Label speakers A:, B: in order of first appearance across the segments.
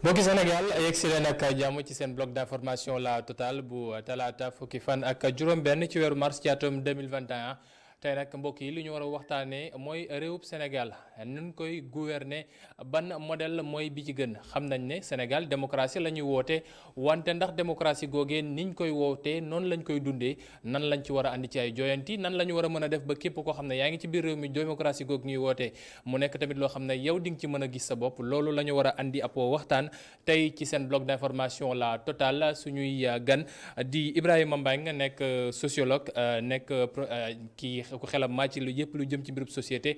A: mbokki Sénégal yegg si leen ak jàmm ci seen bloc d'information la totale bu talaata fukki fan ak juróom-benn ci weeru mars ci atum 2021 tey nag mbokk yi li ñu war a waxtaanee mooy réewub Sénégal nun koy gouverner ban modèle mooy bi ci gën xam nañ ne Sénégal démocratie la ñuy woote wante ndax démocratie googee niñ koy wootee noonu lañ koy dundee nan lañ ci war a andi ci ay joyanti nan la ñu war a mën a def ba képp koo xam ne yaa ngi ci biir réew mi démocratie googu ñuy wootee mu nekk tamit loo xam ne yow di nga ci mën a gis sa bopp loolu la ñu war a andi ab waxtaan tey ci seen bloc d'information la totale suñuy gan di Ibrahima Mbengue nekk sociologue nekk kii ku xelam màcc lu yëpp lu jëm ci mbirub société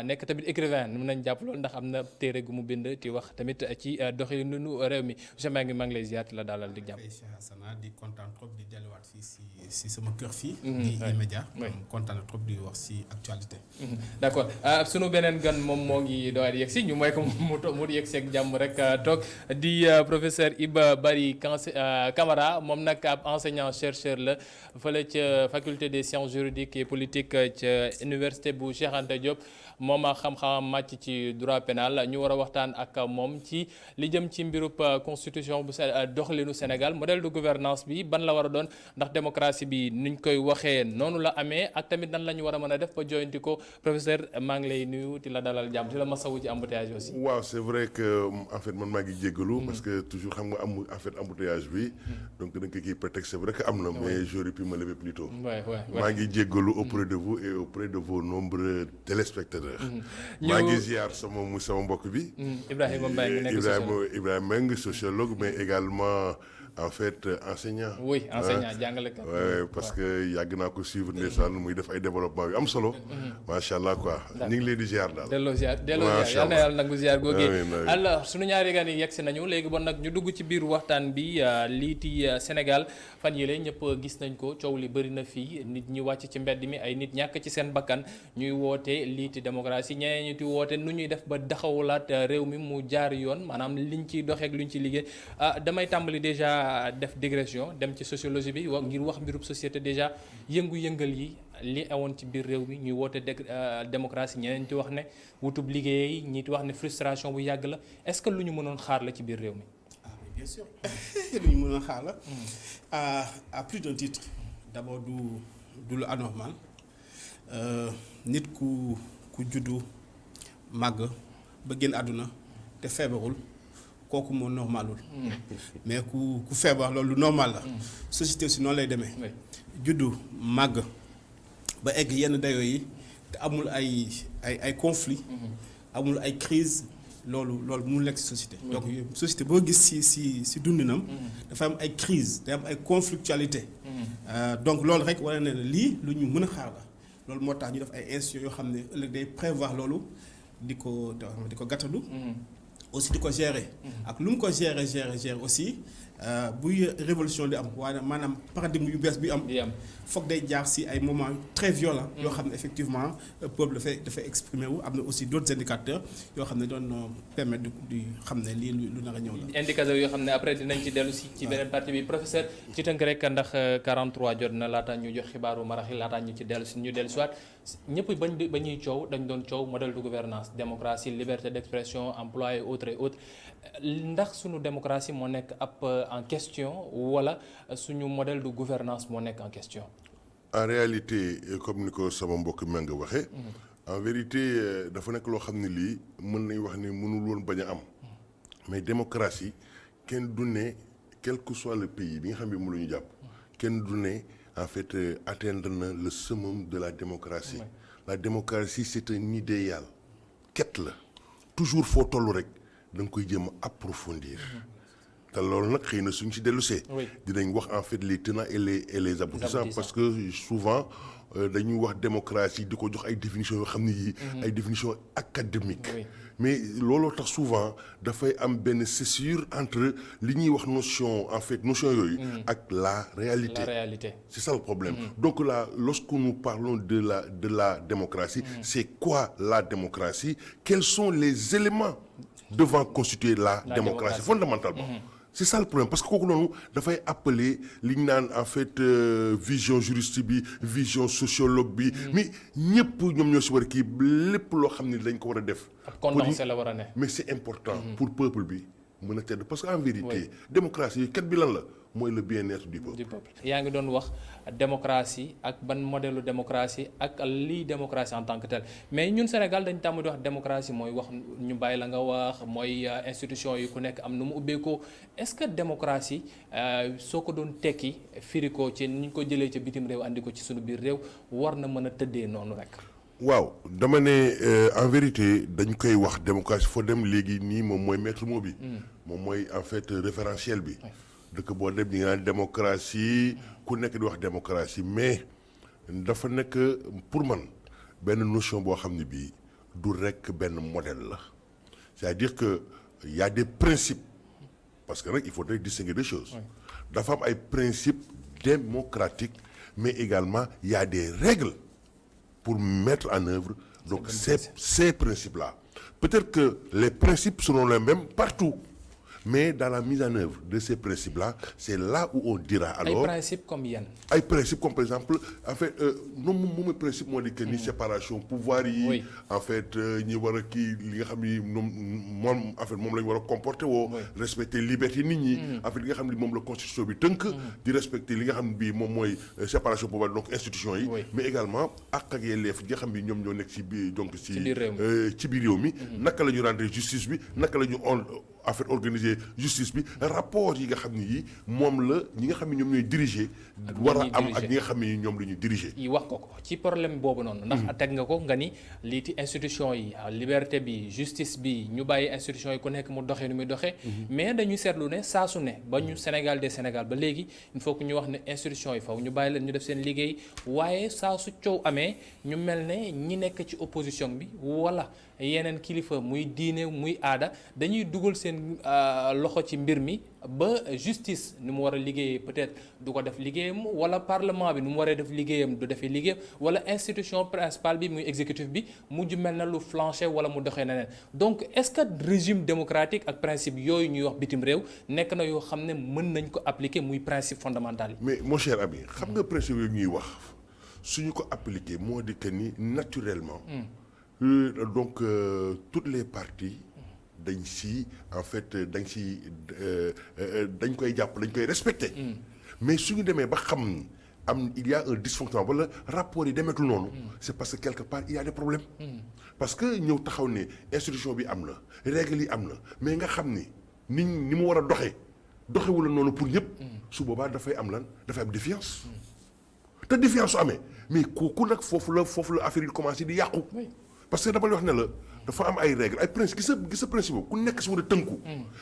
A: nekk tamit écrivain mën nañ jàpp loolu ndax am na téere gu mu bind ti wax tamit ci doxalinu réew mi monsieur Mbengue maa ngi lay ziar la dalal di jàmm.
B: di kontaan trop di delluwaat fii si sama kër fii. di E-Media. kontaan trop di wax si actualité.
A: d'accord sunu beneen gan moom moo ngi doon yegg si ñu mooy ko mu yegg si ak jàmm rek toog di professeur Iba Barry Camara moom nag ab enseignant chercheur la fële ca faculté des sciences juridiques et politiques ca université bu Cheikh Anta Diop moom xam-xamam màcc ci droit pénal ñu war a waxtaan ak moom ci li jëm ci mbirub constitution bu doxalinu Sénégal modèle de gouvernance bi ban la war a doon ndax démocratie bi nuñ koy waxee noonu la amee ak tamit nan la ñu war a mën a def ba joyanti ko professeur maa ngi lay nuyu di la dalal jàmm di la masawu ci embouteillage aussi.
C: waaw c'est vrai que en fait man maa ngi jéggalu parce que toujours xam nga am en fait embouteillage bi donc dañ ko kii prétexte c'est vrai que am na mais j'aurais pu me lever plus tôt. maa ngi jéggalu auprès de vous et auprès de vos nombreux téléspectateurs. maa ngi ziar sama mbokk bi.
A: Ibrahima Mbengue nekk
C: Ibrahima Mbengue sociologue mais également en fait enseignant.
A: oui enseignant jàngalekat.
C: oui parce que yàgg naa ko suivre ndeysaan muy def ay développement yu am solo. macha allah quoi ñu ngi leen di ziar daal.
A: delloo ziar yal na yàlla nangu ziar googee. alors sunu ñaari gan yi yegsi nañu léegi bon nag ñu dugg ci biir waxtaan bi liiti Sénégal fan yële ñëpp gis nañ ko coow li bëri na fii nit ñi wàcc ci mbedd mi ay nit ñàkk ci seen bakkan ñuy woote liiti démocratie ñeneen ñi di woote nu ñuy def ba daxawulaat réew mi mu jaar yoon maanaam liñ ciy doxeek luñ ci liggéey damay tàmbali déjà def digression dem ci sociologie bi ngir wax mbirub société déjà yëngu-yëngal yi li awoon ci biir réew mi ñuy woote démocratie ñeneen ci wax ne wutub liggéey ñi ci wax ne frustration bu yàgg la est-ce que lu ñu mënoon xaar la ci biir réew mi.
B: Bien sûr lu ñu mënoon xaar la à plus d'un titre d'abord du lu anormal nit ku juddu màgg ba génn àdduna te feebarul kooku moo normalul mais ku feebar loolu lu normal la société si noonu lay demee juddu màgg ba egg yenn dayoo yi te amul ay conflit amul ay crise loolu mu nekk si société donc société boo gis si dundinam dafa am ay crise day am ay conflictualité donc loolu rek wala ne lii lu ñu mën a xaar la loolu moo tax ñu def ay institutions yoo xam ne ëllëg day prévoir loolu di ko gàttandu aussi di ko gérer ak lu mu ko gérer aussi buy révolution di am waaye maanaam paradigme yu bees bi am foog day jaar si ay moments très violents yoo xam ne effectivement peuple dafay exprimer wu am na aussi d'autres indicateurs yoo xam ne doon permettre di xam ne lii lu nar a ñëw la
A: indicateurs yoo xam ne après dinañ ci dellu si ci beneen partie bi professeur ci tënk rek ndax 43 jot na laataa ñu jox xibaaru marax yi laataa ñu ci dellu si ñu dellu si waat ñëpp ba ñuy coow dañ doon coow modèle de gouvernance démocratie liberté d'expression emploi et autres ndax suñu démocratie moo nekk ab en question wala suñu modèle de gouvernance moo nekk en question.
C: en réalité comme ni ko sama mbokk mi nga waxee. en vérité dafa nekk loo xam ne lii mën nañ wax ni mënul woon bañ a am. mais démocratie kenn du ne quel que soit le pays bi nga xam ne moom la ñu jàpp. kenn du ne en fait atteindre na le summum de la démocratie. la démocratie c'est un idéal. quête la toujours foo toll rek da nga koy jéem a approfondir. te loolu nag xëy na suñ ci dellusee dinañ wax en fait les tenants et les aboutissants parce que souvent dañuy wax démocratie di ko jox ay définitions yoo xam ne yii ay définitions académiques mais looloo tax souvent dafay am benn scissure entre li ñuy wax notion yooyu ak la réalité c'est ça le problème donc là lorsque nous parlons de la démocratie c'est quoi la démocratie quels sont les éléments devant constituer la démocratie fondamentalement c'est ça le problème parce que kooku noonu dafay appeler li ñu naan en fait vision juriste bi vision sociologue bi mais ñëpp ñoom ñoo si war a lépp loo xam ne dañ ko war a def.
A: condensé la war a ne.
C: mais c'est important pour peuple bi mën a tedd parce que en vérité démocratie yi kat bi lan la mooy le bien-être du peuple.
A: yaa ngi doon wax démocratie ak ban modèle démocratie ak lii démocratie en tant que tel mais ñun Sénégal dañ tàmm di wax démocratie mooy wax ñu bàyyi la nga wax mooy institution yi ku nekk am nu mu ubbeekoo est-ce que démocratie soo ko doon tekki firi ko ci ni ñu ko jëlee ca bitim réew andi ko ci suñu biir réew war na mën a tëddee noonu rek.
C: waaw dama ne en vérité dañ koy wax démocratie foo dem léegi nii moom mooy maître mot bi. moom mooy en fait référentiel bi. dëkk boo dem ñi nga naan démocratie ku nekk di wax démocratie mais dafa nekk pour man benn notion boo xam ne bii du rekk benn modèle la c'est-à-dire que y a des principes parce que nag il faudrait distinguer des choses. dafa am ay principes démocratiques mais également il y a des règles pour mettre en œuvre donc ces principes-là. Peut-être que les principes seront les mêmes partout. Mais dans la mise en œuvre de ces principes-là, c'est là où on dira alors.
A: ay principes comme yan.
C: ay principes comme par exemple en fait moom principe moo di que ni séparation pouvoir yi. en fait ñi war a kii li nga xam ni moom en fait moom la ñu war a comporter woo. respecter liberté nit ñi. en fait li nga xam ni moom la constitution bi tënk. di respecter li nga xam ni bii moom mooy séparation pouvoir donc institution yi. mais également ak yelleef yi nga xam ni ñoom ñoo nekk ci biir donc ci biir réew mi. naka la ñu rendre justice bi naka la ñu en fait organiser justice bi rapport yi nga xam ni yi moom la ñi nga xam ne ñoom ñooy diriger. war a am ak ñi nga xam ne ñoom la ñuy diriger.
A: yi wax ko ci problème boobu noonu. ndax teg nga ko nga ni lii ci institution yi liberté bi justice bi ñu bàyyi institution yi ku nekk mu doxee nu muy doxee. mais dañuy seetlu ne saa su ne ba ñu Sénégal des Sénégal ba léegi il faut que ñu wax ne institution yi faw ñu bàyyi leen ñu def seen liggéey waaye saa su coow amee ñu mel ne ñi nekk ci opposition bi wala yeneen kilifa muy diine muy aada dañuy dugal seen loxo ci mbir mi ba justice ni mu war a liggéeyee peut-être du ko def liggéeyam wala parlement bi ni mu waree def liggéeyam du defee liggéeyam wala institution principale bi muy exécutif bi mujj mel na lu flanché wala mu doxee neneen donc est-ce que régime démocratique ak principe yooyu ñuy wax bitim réew nekk na yoo xam ne mën nañ ko appliquer muy principe fondamental yi.
C: mais mon cher ami xam nga principe yooyu ñuy wax suñu ko appliquer moo di que ni naturellement. donc toutes les parties dañ si en fait dañ koy jàpp dañ koy respecter. mais suñu demee ba xam am il y a un dysfonctionnement wala rapport yi demeetul noonu. c'est parce que quelque part il y a des problèmes. parce que ñëw taxaw ne institution bi am na règles yi am na mais nga xam ni mu war a doxewul noonu pour ñëpp. su boobaa dafay am lan dafay am défiance. te défiance su amee mais kooku nag foofu la affaire yi commencé di yàqu. parce que dama lay wax ne la dafa am ay règles ay principe gis sa principe ku nekk si war a tënku.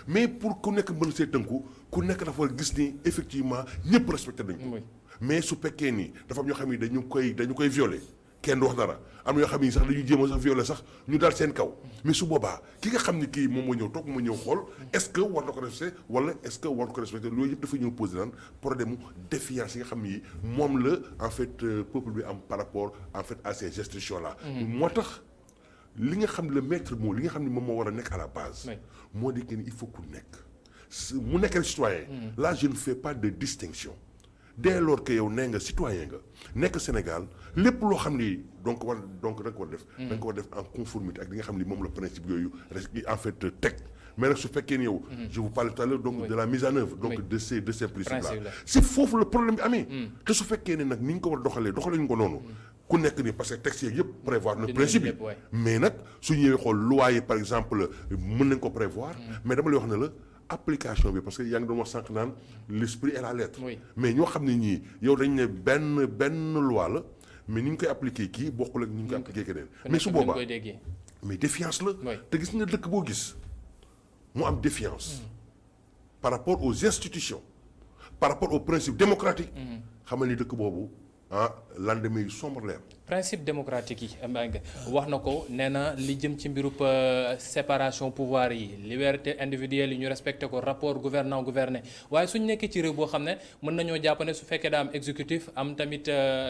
C: mais pour ku nekk mën see tënku ku nekk dafa war a gis ni effectivement ñëpp respecté nañ ko. mais su fekkee ni dafa am ñoo xam ni dañu koy violer kenn du wax dara am na ñoo xam ni sax dañuy jéem a sax violer sax ñu daal seen kaw. mais su boobaa ki nga xam ni kii moom moo ñëw toog moo ñëw xool est-ce que war na ko respecté wala est-ce que war na ko respecté loolu yëpp dafa ñëw posé naan problème mu défiance yi nga xam ni moom la en fait peuple bi am par rapport en fait à ces institutions là. moo tax. li nga xam ne le maître mot li nga xam ne moom moo war a nekk à la base. moo di que ni il faut ku nekk mu nekk rek citoyen. là je ne fais pas de distinction. dès lors que yow nee nga citoyen nga nekk Sénégal lépp loo xam ni donc rek war def. da nga ko war def en conformité ak li nga xam ni moom la principe yooyu en fait teg. mais nag su fekkee ni yow. je vous parlais tout à l'heure donc de la mise en œuvre. donc de ces principes là. c'est foofu le problème bi amee. te su fekkee ne nag ni ñu ko war a doxalee ñu ko noonu. ku nekk ni parce que texte yeeg yëpp prévoir na principe yi mais nag su ñëwee xool loi yi par exemple mën nañ ko prévoir. mais dama lay wax ne la application bi parce que yaa ngi doon wax sànq naan l'esprit et la lettre. mais ñoo xam ne ñii yow dañ ne benn loi la mais ni ñu koy appliquer kii bokkul ak ni ñu koy appliquer keneen. mais su boobaa mais défiance la. te gis nga dëkk boo gis mu am défiance. par rapport aux institutions par rapport aux principes démocratiques. xamal ni dëkk boobu. lendemain yu sombre leer.
A: principe démocratique yi wax na ko nee na li jëm ci mbirub séparation pouvoir yi liberté individuelle yi ñu respecté ko rapport gouvernant gouverné waaye suñ nekkee ci réew boo xam ne mën nañoo jàpp ne su fekkee daa am exécutif am tamit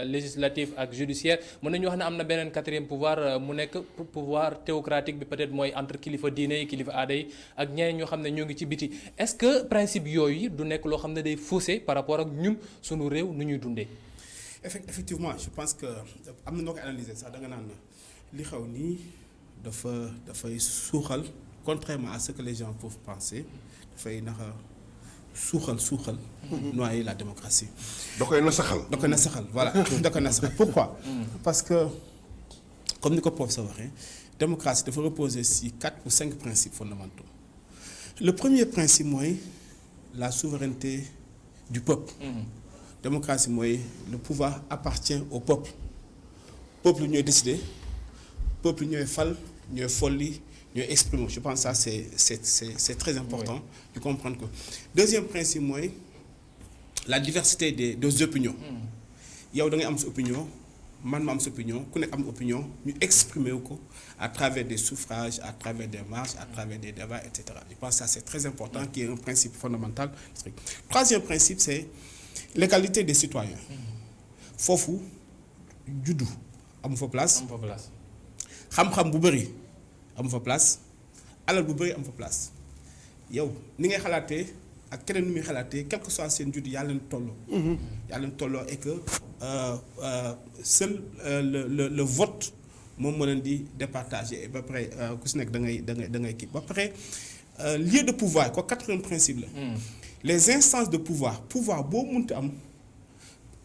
A: législatif ak judiciaire mën nañu wax ne am na beneen quatrième pouvoir mu nekk pouvoir théocratique bi peut-être mooy entre kilifa diine yi kilifa aada yi ak ñeneen ñoo xam ne ñoo ngi ci biti est-ce que principe yooyu du nekk loo xam ne day faussé par rapport ak ñun suñu réew nu ñuy dundee.
B: effectivement je pense que am na noo koy analyser sax da nga naan li xew nii dafay suuxal contrairement à ce que les gens peuvent penser dafay naxa suuxal noyer la démocratie.
C: da koy nasaxal.
B: da koy nasaxal voilà da koy nasaxal pourquoi. parce que comme ni ko professeur waxee démocratie dafa reposer ci 4 ou 5 principes fondamentaux. Le premier principe mooy la souveraineté du peuple. Démocratie mooy le pouvoir appartient au peuple. Peuple ñooy décider peuple ñooy fal ñooy folli ñooy exprimer. Je pense que ça c'est très important de comprendre que. Deuxième principe mooy la diversité des opinions. yow da ngay am sa opinion man ma am sa opinion ku nekk am opinion ñu exprimer ko à travers des suffrages à travers des marches à travers des débats et cetera. Je pense que ça c'est très important qui est un principe fondamental. Troisième principe c'est l'égalité des citoyens. foofu juddu amu fa place. xam-xam bu bëri amu fa place alal bu bëri amu fa place yow ni ngay xalaatee ak keneen ni muy xalaatee quel que soit seen judd yaa leen tolloo. yaa leen tolloo et que seul le vote moom moo leen di départager et ba pare ku si nekk da ngay kii ba pare lieu de pouvoir ko 4e principe la. les instances de pouvoir boo mënti am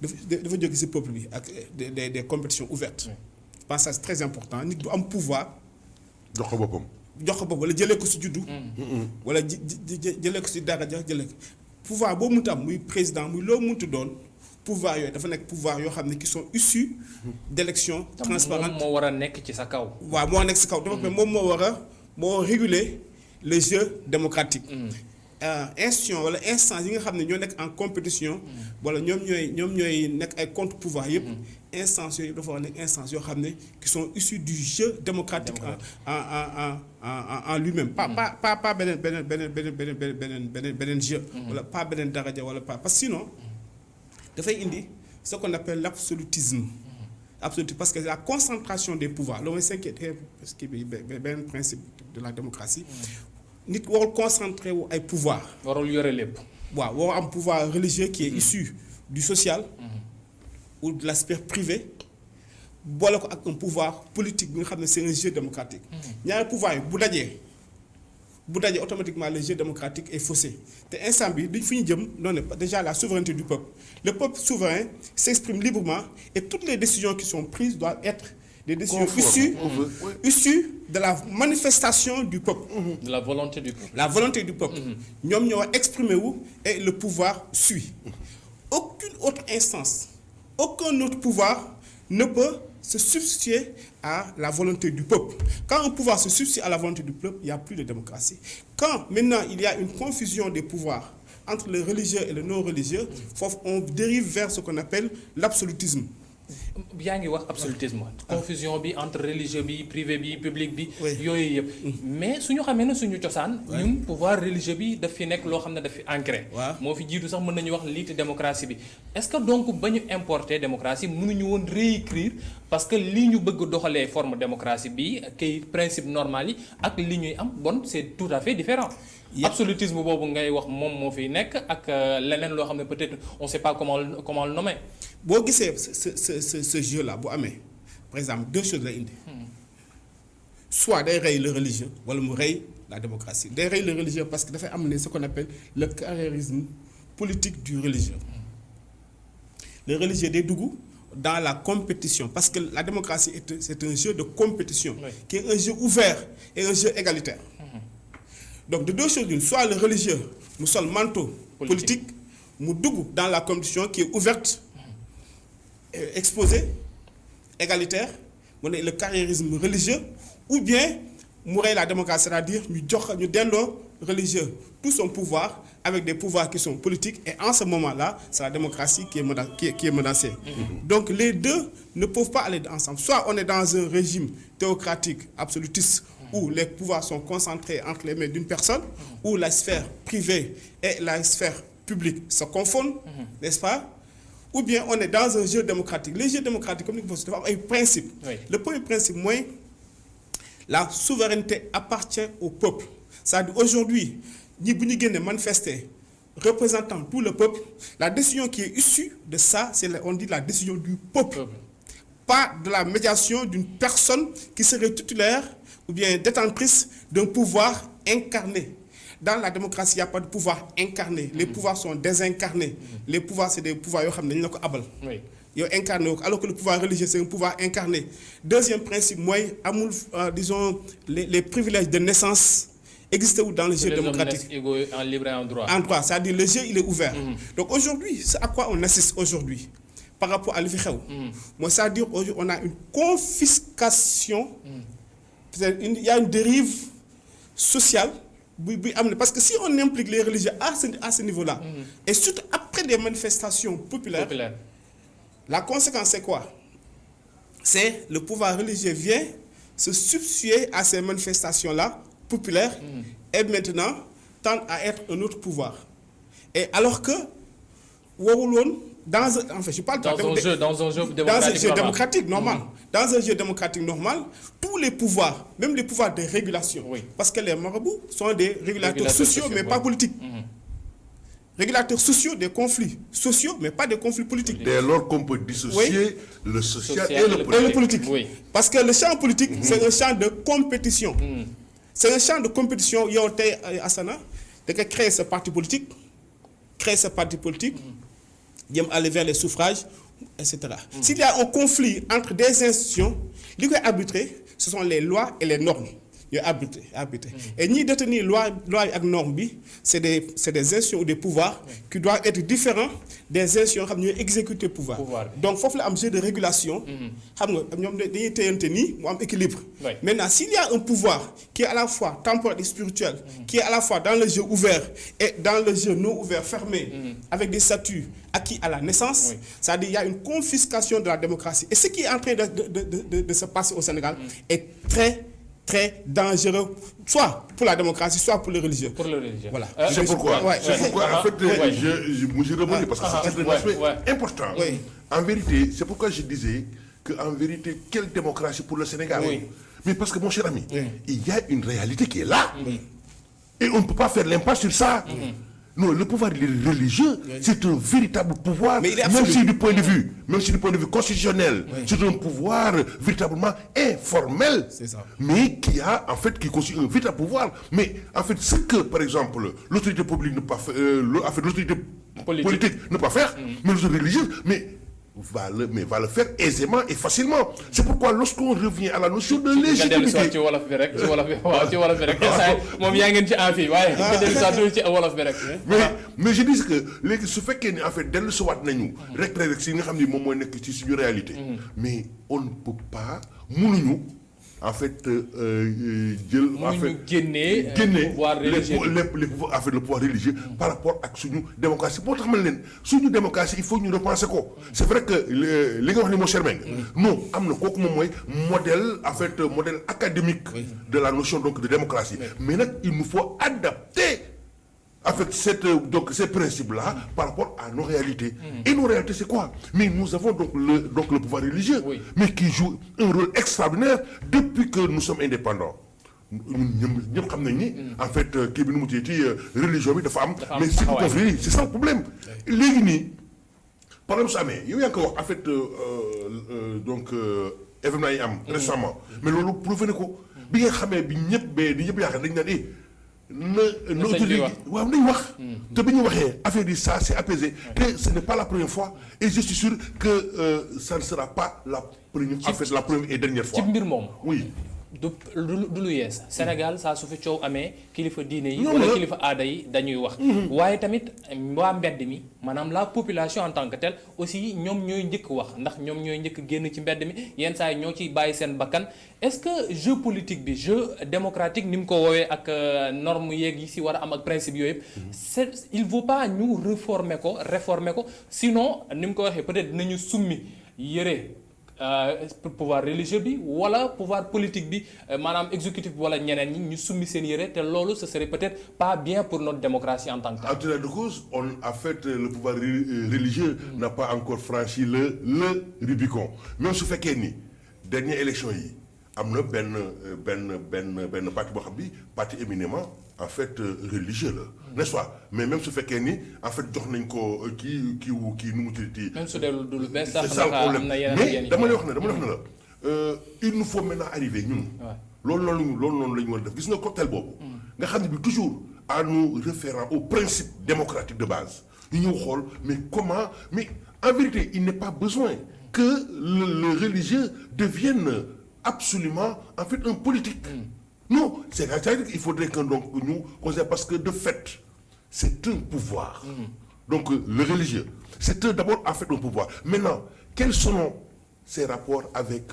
B: dafa jóge ci peuple bi ak des compétitions ouvertes. Je pense que c'est très important nit du am pouvoir.
C: jox ko boppam.
B: wala jëlee ko ci juddu. wala jëlee ko ci daraja jëlee ko pouvoir boo mënti am muy président muy loo mënti doon pouvoir yooyu dafa nekk pouvoir yoo xam ne qui sont issus d'élections transparentes.
A: moom moo war a nekk ci sa kaw.
B: waaw moo nekk ci kaw dafa moom moo réguler le jeu démocratique. institution wala instance yi nga xam ne ñoo nekk en compétition. wala ñoom ñooy nekk ay contre pouvoir yëpp. instance yooyu dafa war a nekk instance yoo xam ne qui sont issus du jeu démocratique en lui-même. pas beneen jeu. wala pas beneen daraja wala pas parce que sinon dafay indi ce qu'on appelle l'absolutisme. Parce que la concentration des pouvoirs loolu mooy beneen principe de la démocratie. nit warul concentré wu ay pouvoir.
A: warul yore lépp.
B: waaw warul am pouvoir religieux qui est issu du social. ou de la sphère privée. boole ko ak un pouvoir politique bi nga xam ne c'est un jeu démocratique. ñaari pouvoir yi bu dajee automatiquement le jeu démocratique est faussé te instant bi duñ fi ñu jëm noonu déjà la souveraineté du peuple. Le peuple souverain s'exprime librement et toutes les décisions qui sont prises doivent être des décisions issues de la manifestation du peuple.
A: De la volonté du peuple.
B: La volonté du peuple. ñoom ñoo exprimer wu et le pouvoir suit. Aucune autre instance, aucun autre pouvoir ne peut se substituer à la volonté du peuple. Quand un pouvoir se substitue à la volonté du peuple, il n'y a plus de démocratie. Quand maintenant il y a une confusion des pouvoirs entre le religieux et le non religieux, on dérive vers ce qu'on appelle l'absolutisme.
A: yaa ngi wax absolutisme. confusion bi entre religieux bi privé bi public bi. yooyu yëpp. mais suñu xamee ne suñu cosaan. ñun pouvoir religieux bi daf fi nekk loo xam ne daf fi ancré. moo fi jiitu sax mën nañu wax lii te démocratie bi. est-ce que donc ba ñu importer démocratie mënuñu woon réécrire parce que lii ñu bëgg doxalee forme démocratie bi kay principe normal yi ak li ñuy am bon c'est tout à fait différent. absolutisme boobu ngay wax moom moo fiy nekk ak leneen loo xam ne peut-être on sait pas comment le nommer.
B: boo gisee ce jeu là bu amee par exemple 2 choses lay indi. soit day rey le religieux wala mu rey la démocratie day rey le religieux parce que dafay amener ce qu'on appelle le carriérisme politique du religieux. Le religieux day dugg dans la compétition parce que la démocratie c'est un jeu de compétition. Qui est un jeu ouvert et un jeu égalitaire. Donc de 2 choses l'une, soit le religieux mu sol manteau politique mu dugg dans la compétition qui est ouverte. Exposé égalitaire mu ne le carriérisme religieux ou bien mu rey la démocratie c'est-à-dire ñu delloo religieux tout son pouvoir avec des pouvoirs qui sont politiques et en ce moment-là c'est la démocratie qui est menacée. Donc les deux ne peuvent pas aller ensemble. Soit on est dans un régime théocratique absolutiste où les pouvoirs sont concentrés entre les mains d'une personne, où la sphère privée et la sphère publique se confondent, n'est-ce pas? Ou bien on est dans un jeu démocratique. Les jeux démocratiques, comme nous le disons, dafa am ay principes. Le premier principe mooy la souveraineté appartient au peuple. C'est-à-dire aujourd'hui ñi bu ñu génnee manifester représentant tout le peuple, la décision qui est issue de ça, on dit la décision du peuple. Pas de la médiation d'une personne qui serait titulaire ou bien détentrice d'un pouvoir incarné. dans la démocratie il y a pas de pouvoir incarné les pouvoirs sont désincarnés les pouvoirs c'est des pouvoirs yoo xam ne dañu la ko abal yow incarné wu alors que le pouvoir religieux c'est un pouvoir incarné deuxième principe mooy amul disons les privilèges de naissance existent dans le jeu démocratique
A: égaux en libre et en droit.
B: En droit, c'est-à-dire le jeu il est ouvert. Donc aujourd'hui, c'est à quoi on assiste aujourd'hui par rapport à li fi xew. Moi c'est-à-dire aujourd'hui on a une confiscation. Il y a une dérive sociale buy am na parce que si on implique les religieux à ce niveau-là. Et surtout après des manifestations populaires. La conséquence c'est quoi? C'est le pouvoir religieux vient se substituer à ces manifestations-là populaires et maintenant tend à être un autre pouvoir. Et alors que warul woon en fait je parle pas
A: dans un jeu démocratique
B: normal. Dans un jeu démocratique normal, tous les pouvoirs, même les pouvoirs de régulation, parce que les marabouts sont des régulateurs sociaux mais pas politiques. Régulateurs sociaux des conflits sociaux mais pas des conflits politiques.
C: Dès lors qu'on peut dissocier le social et le
B: politique. Parce que le champ politique c'est un champ de compétition. C'est un champ de compétition yow tey Assana da nga créer ce parti politique jëm aller vers les suffrages etc. S'il y a un conflit entre des institutions li koy arbitrer ce sont les lois et les normes yooyu arbitrer et ñiy détenir loi yi ak norme bi c'est des institutions ou des pouvoirs qui doivent être différents des institutions xam ñooy exécuter pouvoir donc foofu la am jeu de régulation xam nga ñoom dañuy téyante nii mu am équilibre maintenant s'il y a un pouvoir qui est à la fois temporel et spirituel qui est à la fois dans le jeu ouvert et dans le jeu non ouvert fermé avec des statuts acquis à la naissance c'est-à-dire il y a une confiscation de la démocratie et ce qui est en train de se passer au Sénégal est très dangereux, soit pour la démocratie, soit pour les religieux. Voilà.
C: C'est pourquoi en fait, je rebondis parce que c'est un aspect important. En vérité, c'est pourquoi je disais qu'en vérité, quelle démocratie pour le Sénégal. Mais parce que mon cher ami, il y a une réalité qui est là. Et on ne peut pas faire l'impasse sur ça. Non, le pouvoir religieux, c'est un véritable pouvoir, même si du point de vue constitutionnel, c'est un pouvoir véritablement informel, mais qui constitue un véritable pouvoir. Mais en fait, ce que, par exemple, l'autorité publique ne peut pas faire, l'autorité politique ne peut pas faire, mais l'autorité religieuse, va le faire aisément et facilement. C'est pourquoi lorsqu'on revient à la notion de légitimité. Mais je dis que léegi su fekkee ni en fait dellu si waat nañu rek si nga xam ni moom mooy nekk ci suñu réalité. Mais on ne peut pas mënuñu en fait jël en fait génne le pouvoir religieux par rapport ak suñu démocratie boo tax ma leen suñu démocratie il faut ñu repenser ko. C'est vrai que li nga wax ni mon cher Mbengue non am na kooku moom mooy modèle en fait modèle académique de la notion donc de démocratie mais nag il nous faut adapter en fait ces principes-là par rapport à nos réalités. Et nos réalités c'est quoi? Mais nous avons donc le pouvoir religieux mais qui joue un rôle extraordinaire depuis que nous sommes indépendants. ñëpp xam nañ ni en fait kii bi nu mu tuddati religion bi dafa am mais c'est conflit c'est ça le problème. Léegi nii problème su amee yow yaa ngi ko wax en fait donc événement yi am récemment mais loolu prouvé na ko bi nga xamee bi ñëpp yaakaar dañ naan waaw nañ wax te bi ñu waxee affaire yi ça c'est apaisé te ce n'est pas la première fois et je suis sûr que ça ne sera pas la première et dernière fois
A: ci mbir moom
C: oui
A: du lu yees Sénégal saa su fi coow amee kilifa diine yi wala kilifa aada yi dañuy wax waaye tamit waa mbedd mi maanaam la population en tant que telle aussi ñoom ñooy njëkk wax ndax ñoom ñooy njëkk génn ci mbedd mi yenn saa yi ñoo ciy bàyyi seen bakkan est-ce que jeu politique bi jeu démocratique ni mu ko woowee ak norme yeeg yi si war a am ak principe yooyu yëpp c'est il vaut pas ñu réformer ko sinon ni mu ko waxee peut-être dinañu summi yëre pouvoir religieux bi wala pouvoir politique bi maanaam exécutif bi wala ñeneen ñi ñu summi seen yére te loolu ce serait peut-être pas bien pour notre démocratie en tant que
C: tel. En tout cas de cause en fait le pouvoir religieux n'a pas encore franchi le Rubicon même su fekkee ni dernière élection yi am na benn parti boo xam bi parti éminemment en fait religieux la n'est-ce pas mais même su fekkee ni en fait jox nañ ko kii nu mu tuddati. même su dee lu bees sax ndax am na yeneen mais dama lay wax ne la il nous faut maintenant arriver ñun. loolu noonu la ñu war a def gis nga cocktail boobu. nga xam ne bi toujours en nous référant aux principes démocratiques de base ñu ñëw xool mais comment mais en vérité il n'est pas besoin que le religieux devienne absolument en fait un politique. Non, c'est-à-dire qu'il faudrait que donc nous considérions parce que de fait c'est un pouvoir. Donc le religieux c'est d'abord en fait un pouvoir. Maintenant quels sont ses rapports avec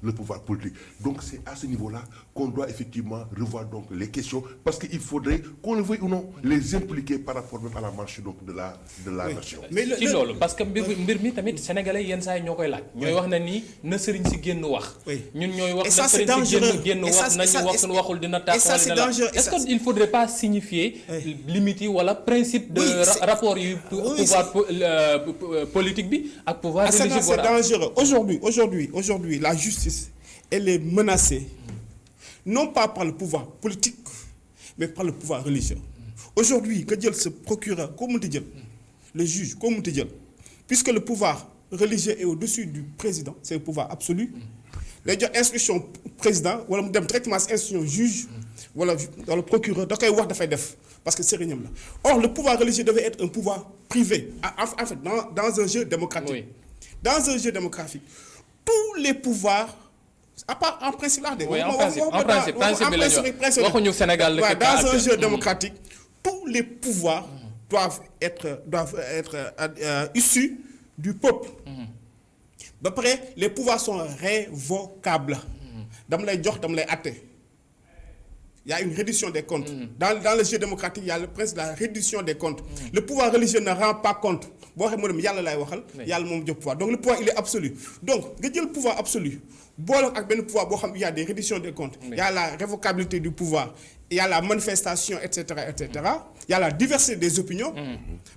C: le pouvoir politique? Donc c'est à ce niveau-là qu'on doit effectivement revoir donc les questions parce qu'il faudrait qu'on le veuille ou non les impliquer par rapport même à la marche donc de la nation.
B: mais
A: ci loolu parce que mbir mi tamit sénégalais yenn saa yi ñoo koy laaj. ñooy wax na ni na sëriñ si génn wax. ñun ñooy wax na sëriñ si génn wax nañu wax suñu waxul dina tàkk wala dina la est-ce que il faudrait pas signifier limite yi wala principe de rapport yu pouvoir politique bi ak pouvoir religieux.
B: C'est dangereux. Aujourd'hui la justice elle est menacée non pas par le pouvoir politique mais par le pouvoir religieux. Aujourd'hui nga jël ce procureur koo mënti jël le juge koo mënti jël puisque le pouvoir religieux est au-dessus du président c'est le pouvoir absolu lay jox instruction président wala mu dem directement si instruction juge wala le procureur da koy wax dafay def parce que sëriñam la. Or le pouvoir religieux devait être un pouvoir privé en fait dans un jeu démocratique.
A: Oui.
B: Dans un jeu démocratique tous les pouvoirs à part en principe là de.
A: Oui, en principe bi la ñu wax waxuñu Sénégal la.
B: Dans un jeu démocratique tous les pouvoirs doivent être issus du peuple. Ba pare les pouvoirs sont révocables. dama lay jox dama lay àtte. Il y a une reddition des comptes. Dans le jeu démocratique il y a le principe de la reddition des comptes. Le pouvoir religieux ne rend pas compte. boo waxee moo dem yàlla laay waxal. yàlla moom jox pouvoir donc le pouvoir il est absolu. donc nga jël pouvoir absolu boole ak benn pouvoir boo xam il y a des redditions des comptes. il y a la révocabilité du pouvoir. il y a la manifestation et cetera et cetera. il y a la diversité des opinions.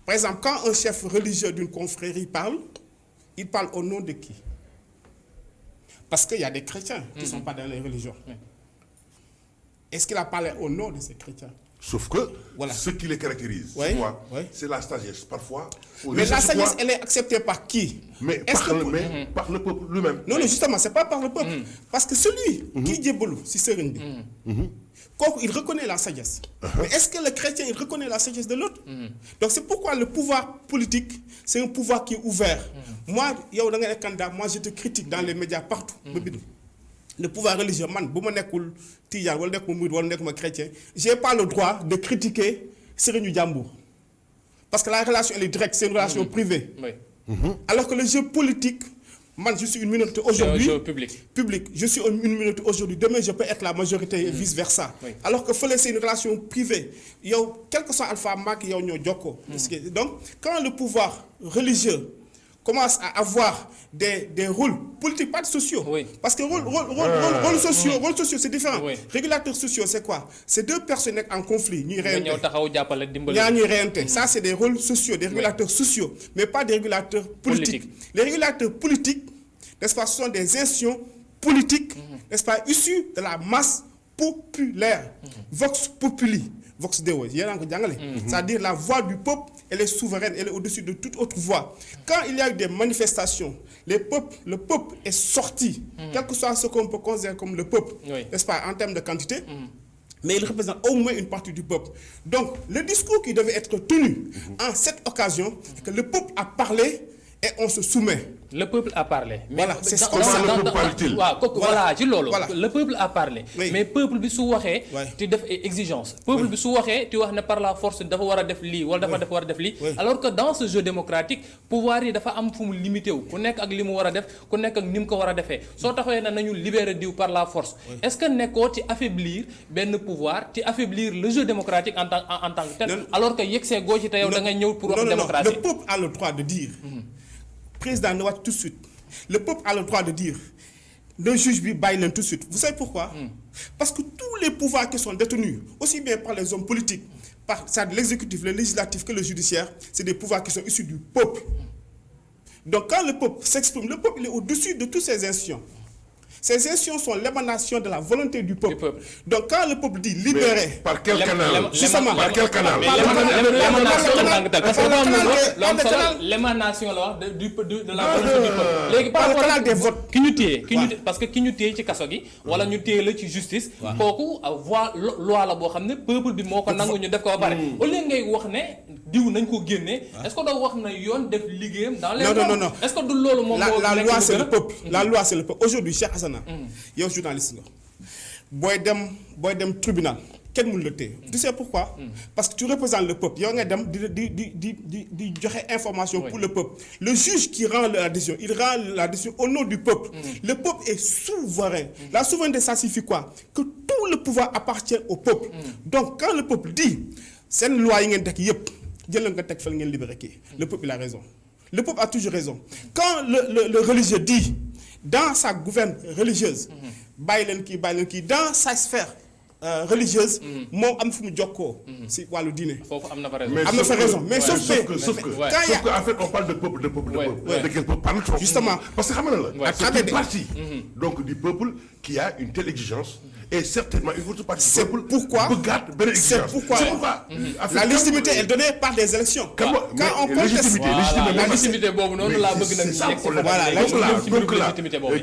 B: Par exemple quand un chef religieux d'une confrérie parle il parle au nom de qui? Parce qu'il y a des chrétiens qui ne sont pas dans les religions. Est-ce qu'il a parlé au nom de ces chrétiens?
C: Sauf que ce qui les caractérise, c'est quoi? C'est la sagesse. Parfois.
B: Mais la sagesse, elle est acceptée par qui?
C: Par le peuple lui-même.
B: Non, justement, c'est pas par le peuple. Parce que celui qui jébbalu si sëriñ bi. Kooku il reconnaît la sagesse. Mais est-ce que le chrétien il reconnaît la sagesse de l'autre? Donc c'est pourquoi le pouvoir politique c'est un pouvoir qui est ouvert. Moi yow da nga nekk candidat moi je te critique dans les médias partout. Le pouvoir religieux man bu ma nekkul tijaan wala nekkuma murid wala nekkuma chrétien j'ai pas le droit de critiquer sëriñu jàmbur parce que la relation elle est directe c'est une relation privée. Alors que le jeu politique man je suis une minorité aujourd'hui. Public je suis une minorité aujourd'hui demain je peux être la majorité et vice versa. Alors que fële c'est une relation privée yow quel que soit alpha maak yow ñoo jokkoo. Donc quand le pouvoir religieux commence à avoir des rôles politiques pas sociaux. Parce que rôles sociaux c'est différent. Régulateurs sociaux c'est quoi? C'est deux personnes en conflit ñuy reyante. Ça c'est des rôles sociaux des régulateurs sociaux mais pas des régulateurs politiques. Les régulateurs politiques n'est-ce pas ce sont des institutions politiques n'est-ce pas issues de la masse populaire. Vox populi. Vox Deo yéen a ngi ko jàngale. C'est-à-dire la voix du peuple elle est souveraine elle est au-dessus de toute autre voix. Quand il y a eu des manifestations le peuple est sorti. Quel que soit ce qu'on peut considérer comme le peuple. N'est-ce pas en termes de quantité. Mais il représente au moins une partie du peuple. Donc le discours qui devait être tenu en cette occasion c'est que le peuple a parlé et on se soumet.
A: Le peuple a parlé.
B: Voilà c'est ce
A: voilà ci loolu. Le peuple a parlé. Mais peuple bi su waxee. tu def exigence. Peuple bi su waxee tu wax ne par la force dafa war a def lii wala dafa war a def lii. Alors que dans ce jeu démocratique pouvoir yi dafa am fu mu limité wu ku nekk ak li mu war a def ku nekk ak ni mu ko war a defee soo taxawee na nañu libérer diw par la force. Est-ce que nekkoo ci affaiblir benn pouvoir ci affaiblir le jeu démocratique en tant que tel. Alors que yegsee goo ci te yow da ngay ñëw pour wax démocratie.
B: Le peuple a le droit de dire. Président ne wàcc tout de suite le peuple a le droit de dire le juge bi bàyyi leen tout de suite vous savez pourquoi? Parce que tous les pouvoirs qui sont détenus aussi bien par les hommes politiques par l'exécutif le législatif que le judiciaire c'est des pouvoirs qui sont issus du peuple. Donc quand le peuple s'exprime le peuple il est au-dessus de toutes ces institutions Ces élections sont l'émanation de la volonté du peuple. Donc quand le peuple dit libérer.
C: Mais par quel canal?
B: Justement,
C: par quel canal?
A: L'émanation la wax de la volonté du peuple. Léegi par rapport
B: canal des votes.
A: ki ñu téye parce que ki ñu téye ci kaso gi wala ñu téye la ci justice. kooku voie loi la boo xam ne peuple bi moo ko nangu ñu def ko ba pare. au lieu ngay wax ne diw nañ ko génne. est-ce que doo wax na yoon def liggéeyam dans les
B: non.
A: est-ce que du loolu moom
B: la loi c'est le peuple. La loi c'est le peuple. Aujourd'hui Cheikh Hassana yow journaliste nga booy dem tribunal kenn mënu la téye. Tu sais pourquoi? Parce que tu représentes le peuple. yow nga dem di joxe information pour le peuple. Le juge qui rend la décision, il rend la décision au nom du peuple. Le peuple est souverain. La souveraineté, ça signifie quoi? Que tout le pouvoir appartient au peuple. Donc quand le peuple dit seen loi yi ngeen teg yépp jël nga teg fële ngeen libéré kii, le peuple il a raison. Le peuple a toujours raison. Quand le religieux dit dans sa gouverne religieuse bàyyi leen kii dans sa sphère religieuse moom am fu mu jokkoo si wàllu diine.
A: foofu am na fa raison.
B: am na fa raison mais sauf
C: que en fait on parle de peuple de quel peuple parle-t-on?
B: Justement
C: parce que xam nga la c'est une partie donc du peuple qui a une telle exigence et certainement une autre partie du peuple bëggaat benn exigence.
B: C'est pourquoi la légitimité est donnée par des élections. Quand on conteste
A: la légitimité boobu noonu laa bëgg nag.
C: donc là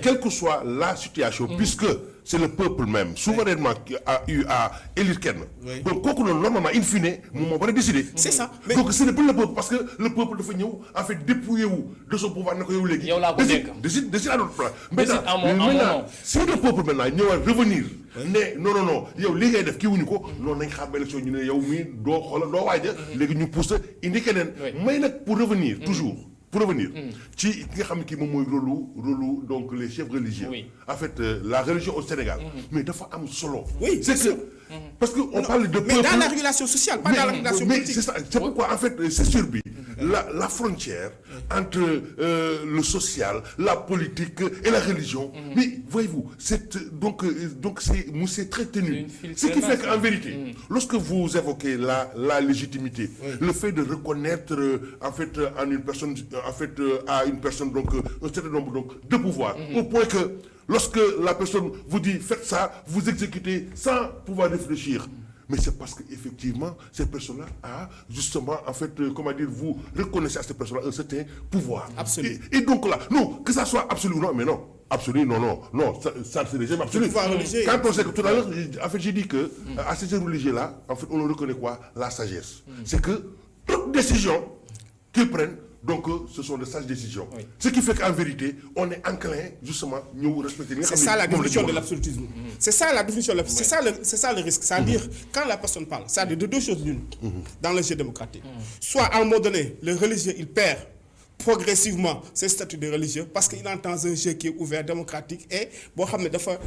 C: quelle que soit la situation puisque c'est le peuple même souverainement qui a eu à élire kenn. donc kooku noonu normalement in fine moom moo war a décider.
B: C'est ça.
C: donc ce n'est pas le peuple parce que le peuple dafa ñëw en fait dépouillé wu de son pouvoir na ko yow léegi.
A: yow laa ko dénk
C: décide à notre place.
A: maintenant
C: si le peuple maintenant ñëw a revenir. ne non yow li ngay def kii wuñu ko. noonu nañ xaar ba élection ñu ne yow mii doo xoolal doo waaja. léegi ñu pousse indi keneen. may nag pour revenir toujours. Pour revenir ci ki nga xam ne kii moom mooy rôle donc les chefs religieux. En fait la religion au Sénégal. Mais dafa am solo.
B: Oui,
C: c'est que parce que on parle de peuple.
B: Mais dans la régulation sociale, pas dans la régulation politique.
C: Mais c'est ça, c'est pourquoi en fait c'est sûr bi la frontière entre le social, la politique et la religion. Mais voyez-vous, donc c'est très tenu. Ce qui fait qu'en vérité, lorsque vous évoquez la légitimité, le fait de reconnaître en fait en une personne à une personne donc un certain nombre donc de pouvoirs au point que lorsque la personne vous dit faites ça, vous exécutez sans pouvoir réfléchir. Mais c'est parce que effectivement cette personne-là a justement en fait comment dire vous reconnaissez à cette personne-là un certain pouvoir.
B: Absolu.
C: Et donc là non que ça soit absolu ou non mais non absolu non ça c'est jamais absolu. Quand on sait que tout à l'heure en fait j'ai dit que à ces religieux-là en fait on le reconnaît quoi? La sagesse. C'est que toute décision qu'ils prennent donc ce sont de sages décisions. Ce qui fait qu'en vérité on est enclin justement ñu respecter. C'est ça la définition de l'absolutisme. C'est ça la définition de l'absolutisme. C'est ça le risque. C'est-à-dire quand la personne parle, c'est-à-dire de deux choses l'une dans le jeu démocratique. Soit à un moment donné le religieux il perd progressivement ses statuts de religieux parce qu'il entre dans un jeu qui est ouvert démocratique et boo xam ne dafa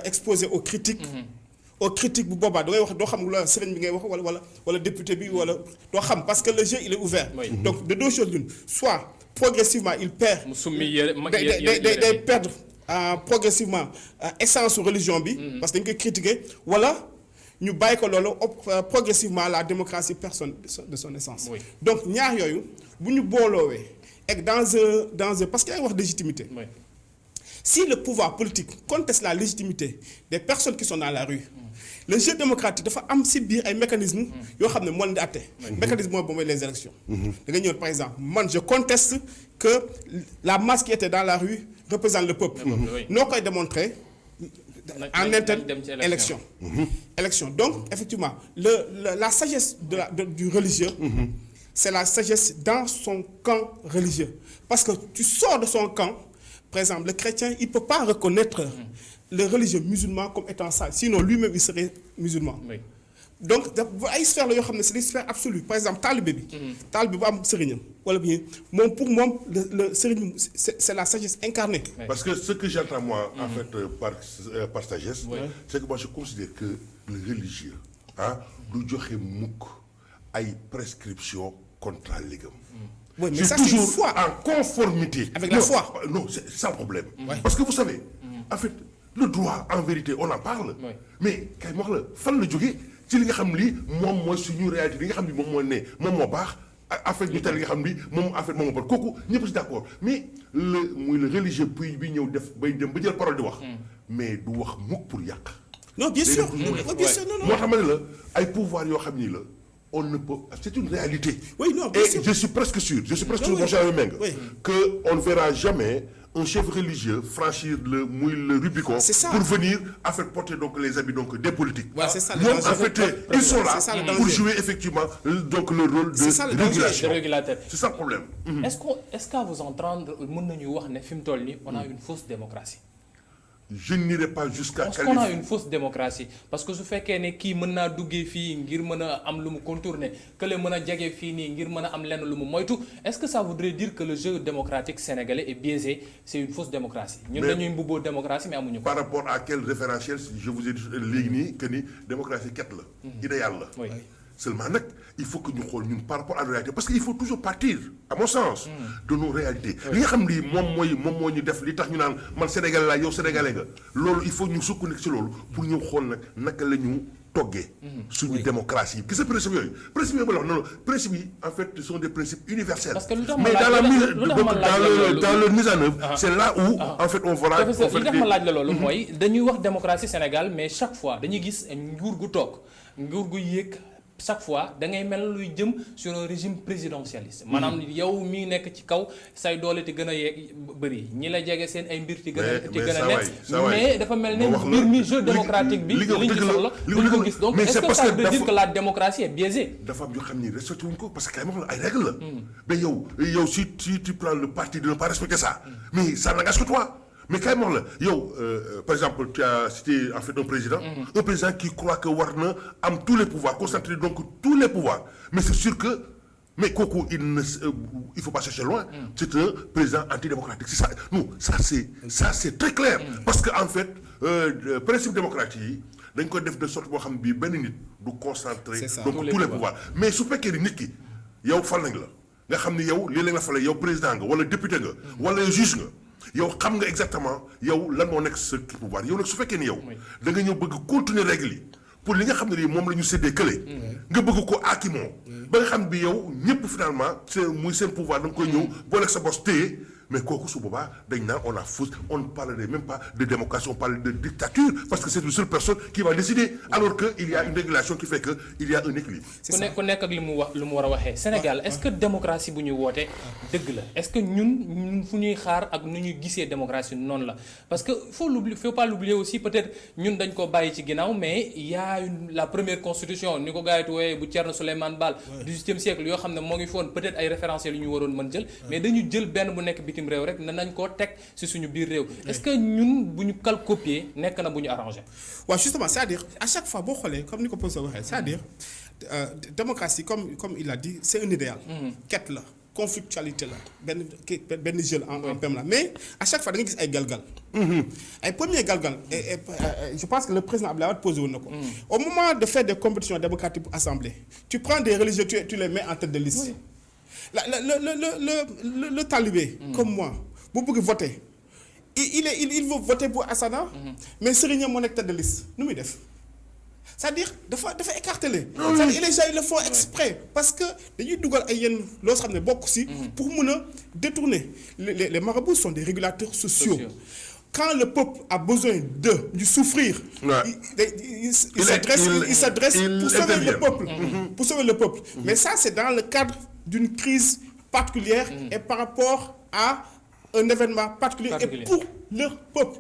C: exposé aux critiques. Aux critiques bu boobaa da ngay wax doo xam la sëriñ bi ngay wax wala député bi wala doo xam parce que le jeu il est ouvert. Donc de deux choses l'une soit progressivement il perd. day perdre progressivement essence su religion bi. parce que dañ koy critiquer wala ñu bàyyi ko loolu progressivement la démocratie perd de son essence. Donc ñaar yooyu bu ñu booloowee ak dans un parce que yaa ngi wax légitimité. Si le pouvoir politique conteste la légitimité des personnes qui sont dans la rue. Le jeu démocratique dafa am ci biir ay mécanismes yoo xam ne moo leen di àtte. Mécanisme mooy les élections. da nga ñëw par exemple man je conteste que la masse qui était dans la rue représente le peuple. noo koy démontrer en interne élection. Élection donc effectivement la sagesse du religieux. C'est la sagesse dans son camp religieux parce que tu sors de son camp. Par exemple, le chrétien, il ne peut pas reconnaître le religieux musulman comme étant ça. Sinon, lui-même, il serait musulman. Oui. Donc, il se fait c'est des sphères absolues. Par exemple, talibé bi am sëriñam wala bien pour moi le sëriñ c'est la sagesse incarnée. Oui. Parce que ce que j'entends moi en fait par sagesse, c'est que moi je considère que le religieux du joxe mukk ay prescriptions contralégales.
B: Oui, mais
C: c'est
B: ça
C: toujours
B: c'est foi.
C: En conformité.
B: Avec la foi.
C: Non, c'est sans problème. Parce que vous savez, en fait, le droit, en vérité, on en parle. Mais kay ma wax la fan la jógee ci li nga xam ni moom mooy suñu réalité li nga xam ni moom moo ne moom moo baax en fait ñu tel nga xam ni moom en fait moom moo kooku ñëpp si d'accord mais le religieux bi ñëw def bay dem ba jël parole di wax. mais du wax mukk pour yàq.
B: non bien sûr
C: moo tax ma ne la ay pouvoir yoo xam ni la on ne peut c'est une réalité.
B: oui non bien sûr
C: et je suis presque sûr mon cher Mbengue que on ne verra jamais un chef religieux franchir le Rubicon pour venir en fait porter donc les habits donc des politiques.
B: c'est ça
C: ñoom en fait ils sont là pour jouer effectivement donc le rôle de régulateur. C'est ça le problème.
A: Est-ce qu'à vous entendre mën nañu wax ne fi mu toll nii on a une fausse démocratie.
C: Je n'irai pas jusqu'à
A: qualifier. Est-ce qu'on a une fausse démocratie parce que su fekkee ne kii mën naa duggee fii ngir mën a am lu mu contourner que le mën a jege fii nii ngir mën a am lenn lu mu moytu est-ce que ça voudrait dire que le jeu démocratique sénégalais est biaisé c'est une fausse démocratie. ñun dañuy mbubboo démocratie mais amuñu ko.
C: Par rapport à quel référentiel je vous ai dit léegi nii que ni démocratie ket la. idéal la.
A: oui.
C: Seulement nag il faut que ñu xool ñun par rapport à la réalité parce que il faut toujours partir à mon sens. de nos réalités. li nga xam ni moom moo ñu def li tax ñu naan man Sénégalais laa yow Sénégalais nga loolu il faut ñu sukkandiku ci loolu pour ñu xool nag naka la ñu toggee. suñu démocratie yi gis nga principe yooyu ba la wax non principe yi en fait sont des principes universels.
A: parce que lu tax
C: mais dans leur mise en œuvre. c'est là où en fait on verra.
A: li tax ma laaj la loolu mooy dañuy wax démocratie Sénégal mais chaque fois dañuy gis nguur gu toog nguur gu yéeg. chaque fois da ngay mel luy jëm sur un régime présidentialiste maanaam yow mi nekk ci kaw say doole ti gën a yeeg bëri ñi la jege seen ay mbir ti gën a nekk mais dafa mel ne mbir mi jeu démocratique bi liñ ci soxla duñ ko gis donc est-ce que ça veut dire que la démocratie est biaisée.
C: dafa am yoo xam ni respecté wuñ ko parce que kay ma wax la ay règles la mais yow si tu prends le parti de ne pas respecter ça mais ça n'engage que toi. Mais quand même la yow par exemple tu as cité en fait un président qui croit que war na am tous les pouvoirs concentrer donc tous les pouvoirs mais c'est sûr que mais kooku il faut pas chercher loin c'est un président antidémocratique c'est ça non ça c'est très clair parce que en fait principe démocratique yi dañ ko def de sorte boo xam bii benn nit du concentrer donc tous les pouvoirs mais su fekkee ni nit ki yow fal nañ la nga xam ni yow lii la nga fale yow président nga wala député nga wala juge nga yow xam nga exactement yow lan moo nekk sa pouvoir yow nag su fekkee ni yow da nga ñëw bëgg continuer règle yi pour li nga xam ne nii moom la ñu séddee kële nga bëgg ko aakimoo ba nga xam bi yow ñëpp finalement muy seen pouvoir da nga koy ñëw boo nekk sa bos téye mais kooku su boobaa dañ naan on ne parlerait même pas de démocratie on parle de dictature parce que c'est une seule personne qui va décider alors que il y a une régulation qui fait que il y a un équilibre.
A: ku nekk ak li mu war a waxee Sénégal est-ce que démocratie bu ñu woote dëgg la est-ce que ñun fu ñuy xaar ak nu ñuy gisee démocratie noonu la parce que faut pas l'oublier aussi peut-être ñun dañ ko bàyyi ci ginnaaw mais il y a la première constitution ni ko gars yi wooyee bu Thierno Souleymane Baal 18e siècle yoo xam ne moo ngi foon peut-être ay référentiels yu ñu waroon mën jël mais dañu jël benn bu nekk réew rek nañ koo teg ci suñu biir réew est-ce que ñun bu ñu copier nekk na bu ñu arrangé.
B: waaw justement c'est-à-dire à chaque fois boo xoolee comme ni ko professeur waxee c'est-à-dire démocratie comme il a dit c'est un idéal. quête la conflictualité la benn jeu en permanence mais à chaque fois da nga gis ay galgal. ay premier galgal et je pense que le président Abdoulaye Wade posé woon na ko. au moment de faire des compétitions démocratiques pour assemblée tu prends des religieux tu les mets en tête de liste. Oui. Le talibé comme moi bu bëgg voter il veut voter pour Assana mais Serigne moo nekk tête de liste nu muy def c'est-à-dire dafa écartelé c'est-à-dire les gens ils le font exprès parce que dañuy dugal ay yenn loo xam ne bokk si pour mën a détourner les marabouts sont des régulateurs sociaux. Quand le peuple a besoin de souffrir, il s'adresse pour sauver le peuple. Pour sauver le peuple. Mais ça, c'est dans le cadre d'une crise particulière et par rapport à un événement particulier et pour leur peuple.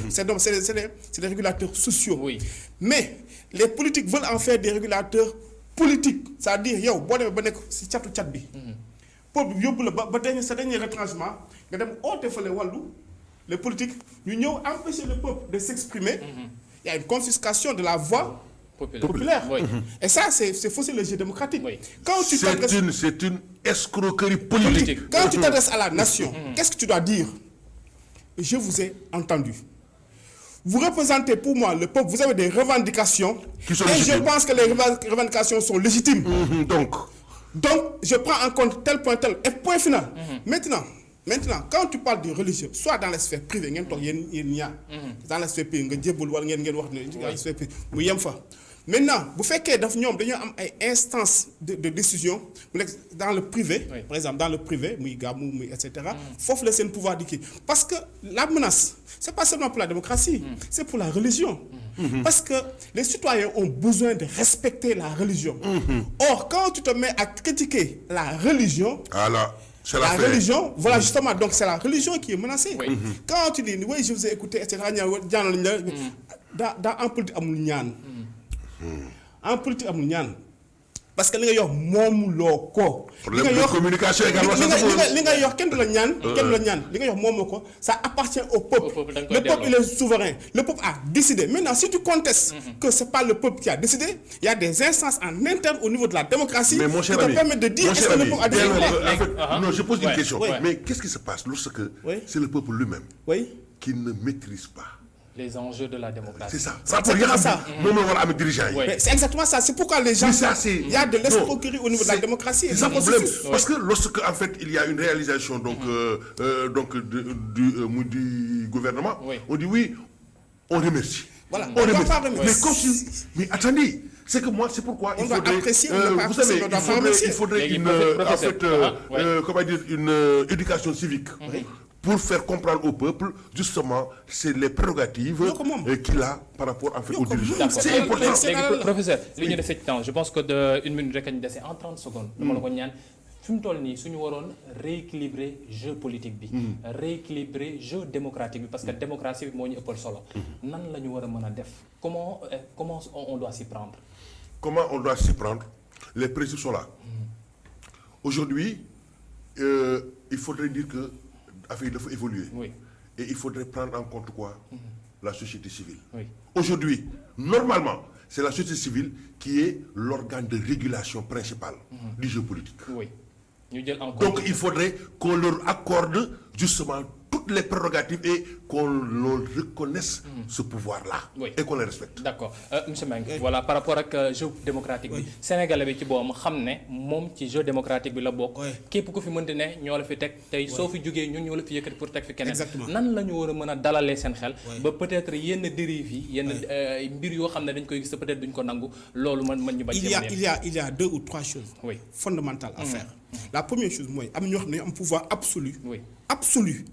B: C'est des régulateurs sociaux. Oui. Mais les politiques veulent en faire des régulateurs politiques. C'est-à-dire, yow boo demee ba nekk si chat bi. Peuple yóbbu la ba sa dernier retranchement nga dem oote fële wàllu. Les politiques ñu ñëw empêcher le peuple de s'exprimer. Il y a une confiscation de la voix populaire. Oui. Et ça c'est fausser le jeu démocratique. Oui. Quand tu
C: c'est une escroquerie politique.
B: Quand tu t'adresses à la nation, qu'est-ce que tu dois dire? Je vous ai entendu. Vous représentez pour moi le peuple, vous avez des revendications qui sont légitimes. Je pense que les revendications sont légitimes. Donc je prends en compte tel point tel et point final. Maintenant quand tu parles de religieux soit dans la sphère privée ngeen toog yéen ñaar dans la sphère privée nga jébbal wala ngeen wax ne dans la sphère privée mu yem fa maintenant bu fekkee daf ñoom dañoo am ay instances de décision mu nekk dans le privé.
A: Oui.
B: Par exemple dans le privé muy gàmmu muy et cetera. foofu la seen pouvoir di kii parce que la menace c'est pas seulement pour la démocratie. c'est pour la religion. Parce que les citoyens ont besoin de respecter la religion. Or quand tu te mets à critiquer la religion.
C: Voilà. C'est
B: La
C: l'affaire.
B: religion, voilà justement, donc c'est la religion qui est menacée.
A: Oui.
B: Quand tu dis, oui, je vous ai écouté, etc., dans en politique amul ñaan. En politique amul ñaan. Parce que li nga yor moomuloo ko.
C: Problème de communication également.
B: li nga yor kenn du la ñaan. kenn du la ñaan li nga yor moomoo ko ça appartient au peuple. Le peuple il est souverain. Le peuple a décidé. Maintenant si tu contestes que c'est pas le peuple qui a décidé, il y a des instances en interne au niveau de la démocratie
C: Mais mon
B: qui
C: cher
B: te
C: ami,
B: permettent de dire
C: mon
B: est-ce
C: cher
B: que le
C: ami,
B: peuple a décidé ou pas.
C: en fait, non, je pose une
A: Ouais.
C: question.
A: Ouais.
C: Mais qu'est-ce qui se passe lorsque
B: Oui.
C: c'est le peuple lui-même
B: Oui.
C: qui ne maîtrise pas?
A: les enjeux de la démocratie.
C: C'est ça.
B: C'est
C: Ça pour dire
B: exactement ça.
C: moom la war a am dirigeant yi.
A: Oui.
B: Mais c'est exactement ça. C'est pourquoi les gens.
C: Mais ça, c'est-
B: Il y a de l'escroquerie
C: Non,
B: au niveau de la
C: c'est-
B: démocratie. et
C: C'est ça
B: du
C: le problème.
B: processus.
C: Parce que lorsque en fait il y a une réalisation du gouvernement,
A: Oui.
C: on dit oui, on remercie.
B: Voilà.
C: On
B: On doit
C: remercie.
B: pas remercier.
C: Mais comme mais attendez, c'est que moi c'est pourquoi
B: On
C: il
B: doit
C: faudrait
B: apprécier, on doit pas
C: vous
B: apprécier,
C: savez
B: on doit pas remercier.
C: il faudrait
A: Léegi
C: une
A: professeur,
C: en fait
A: ouais.
C: comment dire une éducation civique. Pour faire comprendre au peuple, justement, c'est les prérogatives
B: Ñoo ko moom.
C: qu'il a par rapport en fait
B: Ñoo
C: aux
B: ko moom.
C: dirigeants.
A: D'accord.
C: C'est important.
B: C'est
A: léegi
B: alal la.
A: professeur li ñu dese ci temps je pense que de une minute rek a ñu dese en 30 secondes. dama la ko ñaan fi mu toll nii suñu waroon rééquilibrer jeu politique bi. rééquilibrer jeu démocratique bi parce que démocratie bi moo ñu ëppal solo. nan la ñu war a mën a def comment on doit s'y prendre.
C: Comment on doit s'y prendre? Les principes sont là. Aujourd'hui, il faudrait dire que affaire yi dafa évoluer.
A: Oui.
C: Et il faudrait prendre en compte quoi? La société civile.
A: Oui.
C: Aujourd'hui, normalement, c'est la société civile qui est l'organe de régulation principal du jeu politique.
A: oui ñu jël en compte.
C: Donc il faudrait qu'on leur accorde justement toutes les prérogatives et qu'on leur reconnaisse ce pouvoir-là.
A: Oui.
C: Et qu'on les respecte.
A: d'accord monsieur Mbengue voilà par rapport ak jeu démocratique bi sénégalais bi ci boppam xam ne moom ci jeu démocratique bi la bokk.
B: Oui.
A: képp ku fi mënti ne ñoo la fi teg tey soo fi jógee ñun ñoo la fi yëkkati pour teg fi keneen.
B: Exactement.
A: nan la ñu war a mën a dalalee seen xel. ba peut-être yenn dérives yi yenn mbir yoo xam ne dañ koy gis te peut-être duñ ko nangu loolu mën ñu bañ.
B: Il y a deux ou trois choses
A: Oui.
B: fondamentales à faire. La première chose mooy am ñoo xam ne am pouvoir absolu.
A: Oui.
B: Absolu.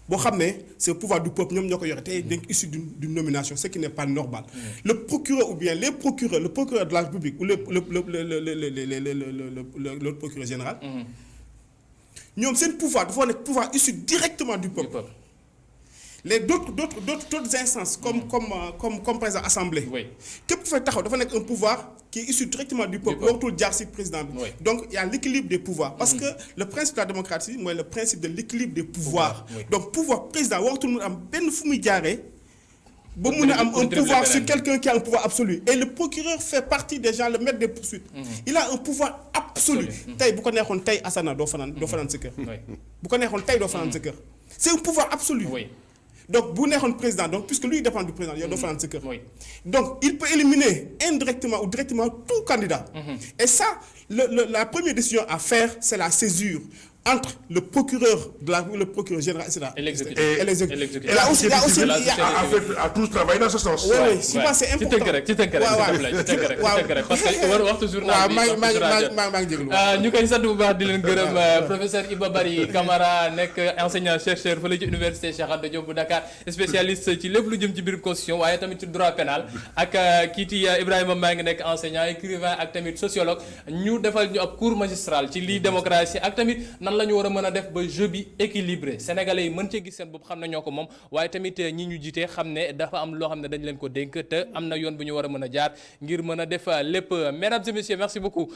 B: boo xam ne c'est le pouvoir du peuple ñoom ñoo ko yore tey dañ issu d'une nomination ce qui n'est pas normal. Le procureur ou bien les procureurs le procureur de la République ou l'autre procureur général. ñoom seen pouvoir dafa nekk pouvoir issu directement du peuple. Les d'autres instances comme par exemple assemblée.
A: Oui.
B: képp ku fay taxaw dafa nekk un pouvoir qui est issu directement du peuple. wartul jaar ci président bi.
A: Oui.
B: Donc il y a l'équilibre des pouvoirs. Parce que le principe de la démocratie mooy le principe de l'équilibre des pouvoirs.
A: Oui.
B: Donc pouvoir président wartul mu am benn fu muy jaaree. ba mun a am un pouvoir sur quelqu'un qui a un pouvoir absolu. Et le procureur fait partie des gens le maître des poursuites. Il a un pouvoir absolu. tey bu ko neexoon tey Asana doo fanaan sa kër.
A: Oui.
B: bu ko neexoon tey doo fanaan sa kër. C'est un pouvoir absolu.
A: Oui.
B: Donc bu neexoon président donc puisque lui dépend du président yow doo fanaan sa kër.
A: Oui.
B: Donc il peut éliminer indirectement ou directement tout candidat. Et ça la première décision à faire c'est la césure entre le procureur le procureur général etc.
A: Et l'exécutif.
B: Et l'exécutif.
C: Et là aussi,
B: il y a aussi
C: en fait, à tous travailler dans ce sens.
B: oui souvent c'est important.
A: ci tënk rek parce que war waxtu journal bi
B: maa ngi jégalu.
A: ñu koy sant bu baax di leen gërëm professeur Iba Barry Camara nekk enseignant chercheur fële ci université Cheikh Anta Diop bu Dakar spécialiste ci lépp lu jëm ci biir constitution waaye tamit ci droit pénal ak kiiti Ibrahima maa ngi nekk enseignant écrivain ak tamit sociologue ñu defal ñu ab cours magistral ci lii démocratie ak tamit nan la ñu war a mën a def ba jeu bi équilibré sénégalais yi mën cee gis seen bopp xam ne ñoo ko moom waaye tamit ñi ñu jiite xam ne dafa am loo xam ne dañ leen ko dénk te am na yoon bu ñu war a mën a jaar ngir mën a def lépp mesdames et messieurs merci beaucoup